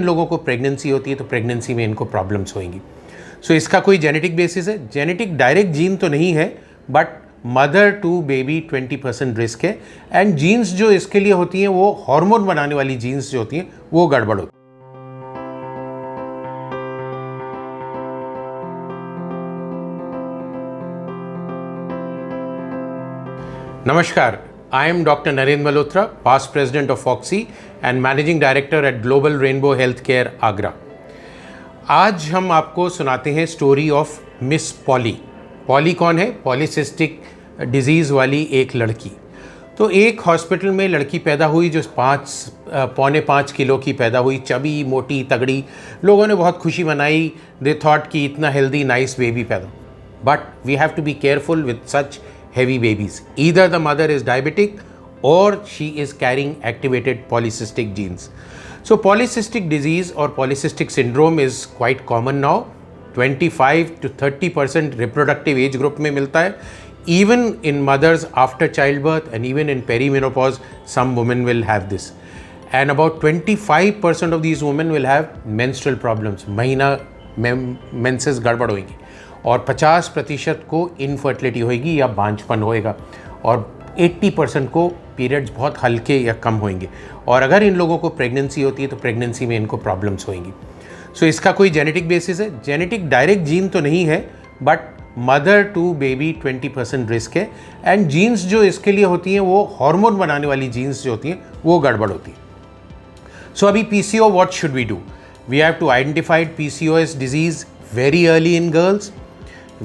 इन लोगों को प्रेगनेंसी होती है तो प्रेगनेंसी में इनको प्रॉब्लम्स होंगी। सो इसका कोई जेनेटिक बेसिस है? जेनेटिक डायरेक्ट जीन तो नहीं है, but mother to baby 20% risk है। एंड जीन्स जो इसके लिए होती हैं वो हार्मोन बनाने वाली जीन्स जो होती हैं वो गड़बड़ होती है। Namaskar, I am Dr. Narendra Malhotra, past president of Foxy and managing director at Global Rainbow Healthcare, Agra. आज हम आपको सुनाते हैं story of miss poly. Poly कौन है? पॉलीसिस्टिक डिजीज़ वाली एक लड़की। तो एक हॉस्पिटल में लड़की पैदा हुई जो 5.5 किलो की पैदा हुई, चबी मोटी तगड़ी। लोगों ने बहुत खुशी मनाई। दे थॉट कि इतना हेल्दी नाइस बेबी पैदा। But we have to be careful with such heavy babies. Either the mother is diabetic or she is carrying activated polycystic genes. So polycystic disease or polycystic syndrome is quite common now. 25 to 30% reproductive age group में मिलता है. Even in mothers after childbirth and even in perimenopause, some women will have this. And about 25% of these women will have menstrual problems. महीना menses गड़बड़ होगी और 50% को infertility होएगी या बांझपन होएगा और 80% को पीरियड्स बहुत हल्के या कम होंगे। और अगर इन लोगों को प्रेगनेंसी होती है तो प्रेगनेंसी में इनको प्रॉब्लम्स होंगी। सो इसका कोई जेनेटिक बेसिस है? जेनेटिक डायरेक्ट जीन तो नहीं है, but mother to baby 20% risk है। एंड जीन्स जो इसके लिए होती हैं वो हार्मोन बनाने वाली जीन्स जो होती हैं वो गड़बड़ होती है। सो अभी PCO, what should we do? We have to identify PCOS disease very early in girls.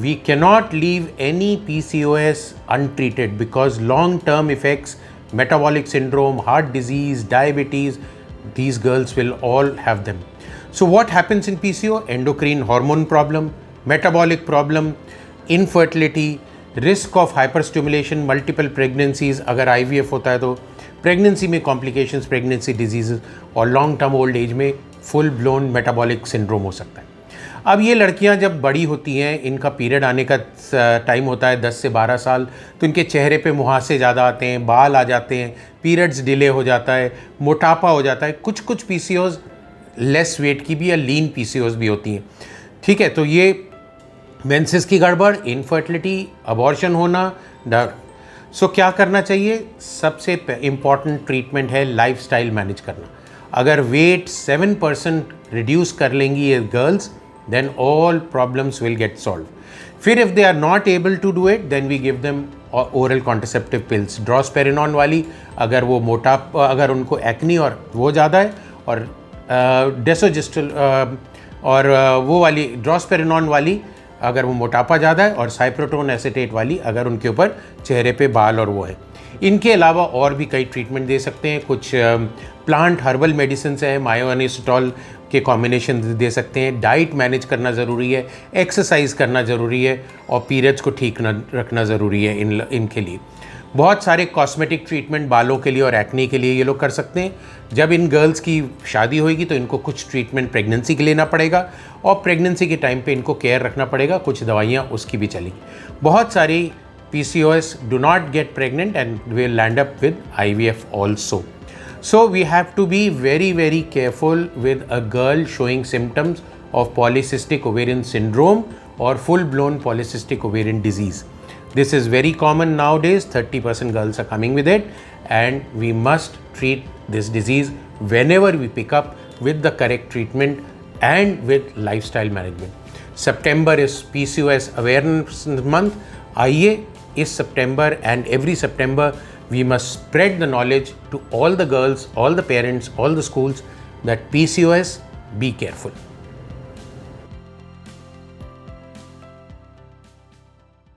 We cannot leave any PCOS untreated because long-term effects, metabolic syndrome, heart disease, diabetes, these girls will all have them. So what happens in PCO? Endocrine hormone problem, metabolic problem, infertility, risk of hyperstimulation, multiple pregnancies, अगर IVF होता है तो pregnancy में complications, pregnancy diseases और long-term old age में full blown metabolic syndrome हो सकता है। अब ये लड़कियां जब बड़ी होती हैं, इनका पीरियड आने का टाइम होता है 10 से 12 साल, तो इनके चेहरे पे मुहासे ज़्यादा आते हैं, बाल आ जाते हैं, पीरियड्स डिले हो जाता है, मोटापा हो जाता है। कुछ PCOS लेस वेट की भी या लीन PCOS भी होती हैं। ठीक है, तो ये मेंसेस की गड़बड़, इनफर्टिलिटी, अबॉर्शन होना, डर। सो क्या करना चाहिए? सबसे इम्पॉर्टेंट ट्रीटमेंट है लाइफस्टाइल मैनेज करना। अगर वेट 7% रिड्यूस कर लेंगी ये girls, then all problems will get solved. फिर if they are not able to do it, then we give them oral contraceptive pills. ड्रोस्पेरिनॉन वाली, अगर वो अगर उनको एक्नी और वो ज़्यादा है, और डेसोजिस्ट्रल और वो वाली ड्रोस्पेरिनॉन वाली अगर वो मोटापा ज़्यादा है, और साइप्रोटोन एसीटेट वाली अगर उनके ऊपर चेहरे पे बाल और वो है। इनके अलावा और भी कई ट्रीटमेंट दे सकते हैं। कुछ प्लांट हर्बल मेडिसिन है, मायोनिस्टॉल के कॉम्बिनेशन दे सकते हैं। डाइट मैनेज करना ज़रूरी है, एक्सरसाइज करना ज़रूरी है, और पीरियड्स को ठीक रखना ज़रूरी है इनके लिए। बहुत सारे कॉस्मेटिक ट्रीटमेंट बालों के लिए और एक्ने के लिए ये लोग कर सकते हैं। जब इन गर्ल्स की शादी होगी तो इनको कुछ ट्रीटमेंट प्रेगनेंसी के लेना पड़ेगा, और प्रेगनेंसी के टाइम पे इनको केयर रखना पड़ेगा। कुछ दवाइयाँ उसकी भी चलेंगी। बहुत सारी PCOS do not get pregnant and will land up with IVF also. So we have to be very, very careful with a girl showing symptoms of polycystic ovarian syndrome or full-blown polycystic ovarian disease. This is very common nowadays. 30% girls are coming with it, and we must treat this disease whenever we pick up with the correct treatment and with lifestyle management. September is PCOS awareness month. आइए इस September and every September we must spread the knowledge to all the girls, all the parents, all the schools that PCOS, be careful.